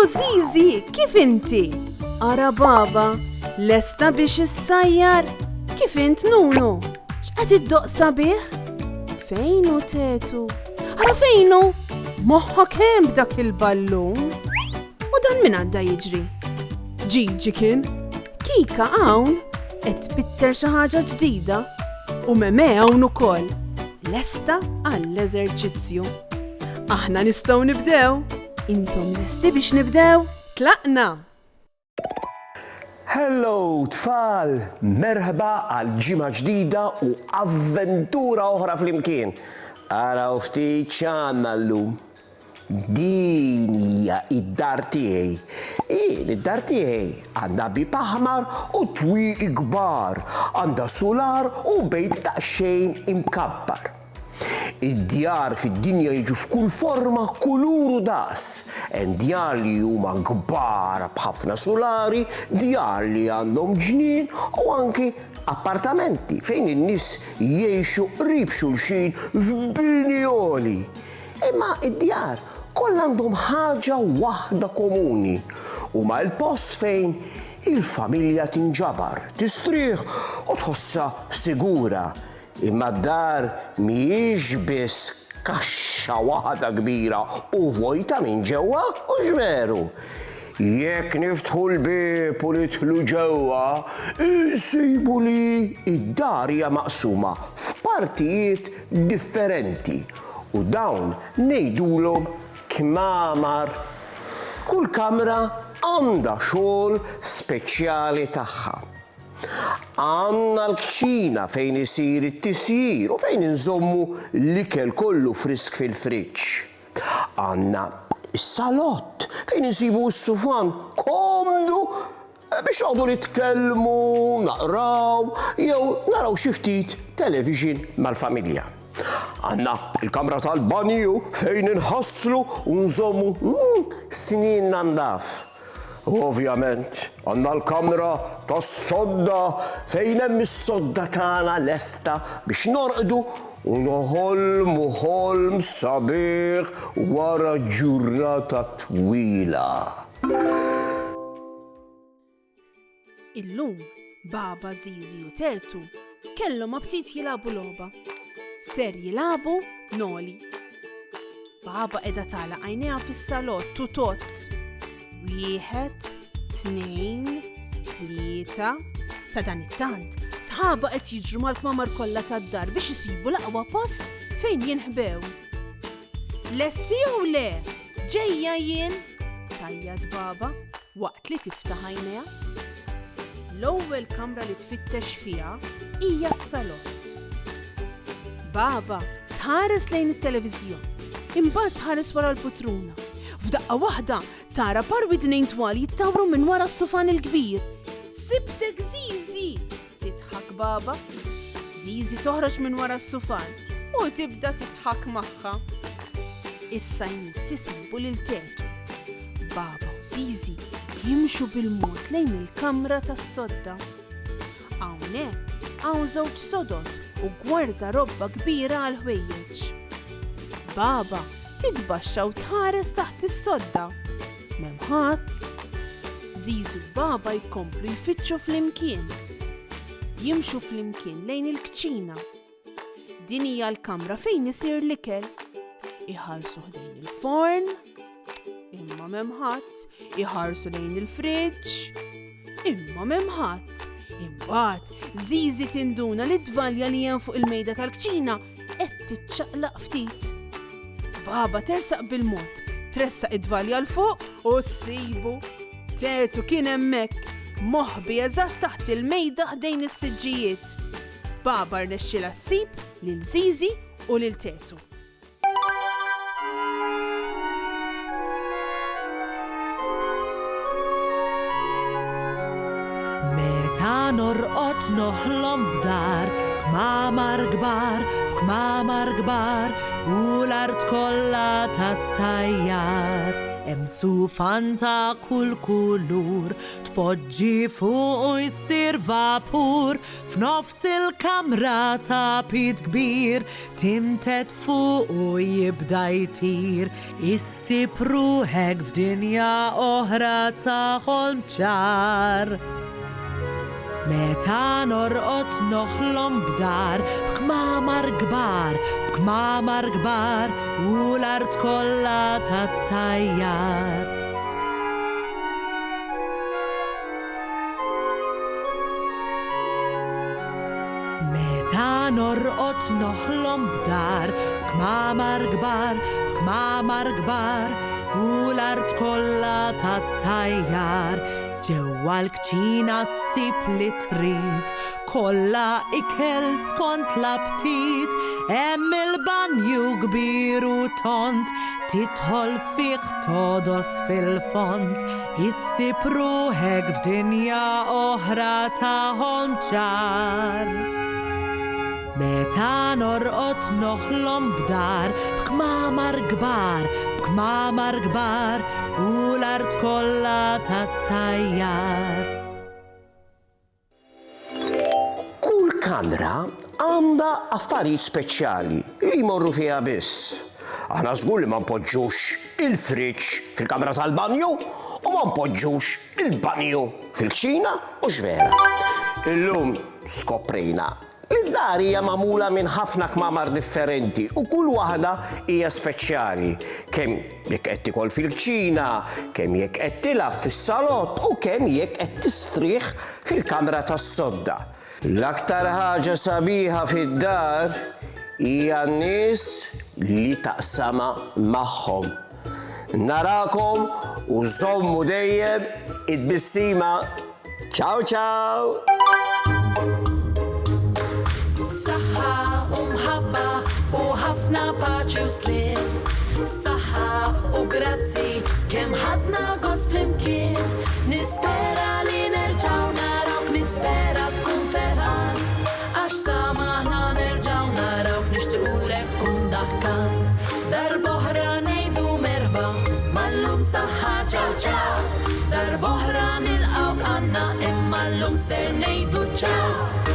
Zizi, kif inti? Ara baba, lesta biex issajjar? Kif int Nunu? X'qed iddoqsa bih? Fejnu tetu? Ara fejnu? Moħħok hemm b'dak il-ballun? U dan min għadda jiġri? Ġiġi kien? Kika hawn qed tbitter xi ħaġa ġdida u Meme hawn ukoll. Lesta għall-eżerċizzju. Aħna nistgħu nibdew. Intom lesti biex nibdew? Tlaqna! Hello tfal, merħba għal ġimgħa ġdida u avventura oħra flimkien. Araw ftit x'għandna llum. Din hija id-dar tiegħi. Id-dar tiegħi għandha bib aħmar u twieqi kbar, għandha sular u bejt daqsxejn imkabbar. Id-djar fid-dinja jiġu f'kull forma, kulur u daqs. Hemm djar li huma kbar b'ħafna solari, djar li għandhom ġnien u anki appartamenti fejn in-nies jgħixu qrib xulxin f'bini għoli. Imma id-djar kollha għandhom ħaġa waħda komuni huma l-post fejn il-familja tinġabar, tistrieħ u tħossha sigura. Imma d-dar mhijiex biss kaxxa waħda kbira u vojta minn ġewwa u x'veru. Jekk niftħu l-bieb u nidħlu ġewwa, insibu li id-dar hija maqsuma f'partijiet differenti u dawn ngħidulhom kmamar. Kull kamra għandha xogħol speċjali tagħha. Għandna l-kċina fejn isir it-tisjir u fejn inżommu l-ikel kollu frisk fil-friġġ. Għandna is-salott fejn insibu s-sufan komdu biex noqogħdu nitkellmu, naqraw jew naraw xi ftit television mal-familja. Għandna il-kamra tal-banju fejn inħasslu u nżommu snin nandaf. Ovvjament, għandna l-kamra tas-sodda fejn hemm is-sodda tagħna lesta biex norqdu u noħolmu ħolm sabiħ wara ġurnata twila. Illum Baba, Zizi u Tetu kellhom aptit jilagħbu logħba. Ser jilagħbu noli. Baba qiegħda tagħlaq għajnejha fis-salott u tott. 1, 2, 3. Sa dan it-tant, sħaba qed jiġru mal-kmamar kollha tad-dar biex isibu l-aqwa post fejn jinħbew. Lesti jew le? Ġejja jien? Tajjad Baba waqt li tiftaħ għajnejha. L-ewwel kamra li tfittex fiha hija s-salott. Baba tħares lejn it-televiżjon, imbagħad tħares wara l-putruna. F'daqqa waħda tara parwi 2 twal jittawru minn wara s-sufan il-kbir. Sibtek Zizi! Titħak Baba. Zizi toħroġ minn wara s-sufan u tibda titħak magħha. Issa jmiss isibu lil Tetu. Baba u Zizi jimxu bil-mod lejn il-kamra tas-sodda. Hawnhekk hawn żewġ sodod u gwardarobba kbira għal ħwejjeġ. Baba titbaxxa u tħares taħt is-sodda. M'hemm ħadd. Zizi u Baba jkomplu jfittxu flimkien. Jimxu flimkien lejn il-kċina. Din hija l-kamra fejn isir l-ikel. Iħarsu ħdejn il-forn, imma m'hemm ħadd. Iħarsu lejn il-friġġ, imma m'hemm ħadd. Imbagħad Zizi tinduna li d-dvalja li hemm fuq il-mejda tal-kċina qed titċaqlaq ftit. Baba tersaq bil-mod, tressaq id-dvalja l-fuq u ssibu. Tetu kien hemmhekk moħħbi eżatt taħt il-mejda ħdejn is-siġġijiet. Baba rnexxiela ssib lil Zizi u lil Tetu. Meta norqod noħlom b'dar kmamar kbar u l-art kollha tat-tajjar. Sufan ta' kull kulur tpoġġi fuq u jissir vapur f'nofs il-kamra ta' pit kbir timtet fuq u jibda jtir issib ruħek f'dinja oħra ta' ħolm ċar. Meta norqod noħlom b'dar b'kmamar kbar u l-art kollha tat-tajjar. Meta norqod noħlom b'dar b'kmamar kbar u l-art kollha tat-tajjar. Ġewwa l-kċina ssib li trid kollha ikel skont l-aptit hemm il-banju kbir u tont tidħol fih todos fil-font issib ruħek f'dinja oħra ta' ħolm ċar. Meta norqod noħlom b'dar b'kmamar kbar u l-art kollha tat-tajjar. Kull kamra għandha affarijiet speċjali li jmorru fiha biss. Aħna żgur li ma npoġġux il-friġġ fil-kamra tal-banju u ma npoġġux il-banju fil-kċina u x'vera. Illum skoprejna li d-dar hija magħmula minn ħafna kmamar differenti u kull waħda hija speċjali. Kemm jekk qed tikol fil-kċina, kemm jekk qed tilgħab fis-salott u kemm jekk qed tistrieħ fil-kamra tas-sodda. L-aktar ħaġa sabiħa fid-dar hija n-nies li taqsama magħhom. Narakom u żommu dejjem id-bissima. Ciao ciao! ħafna paċi u slim, saħħa u grazzi kemm ħadna gost flimkien. Nispera li nerġgħu narawk, nispera tkun ferħan, għax samaħna nerġgħu narawk nixtiequlek tkun daħkan. Darb'oħra ngħidu merħba, mallum saħħa ċaw ċaw. Darb'oħra nilqgħu għandna imma llum ser ngħidu ċaw.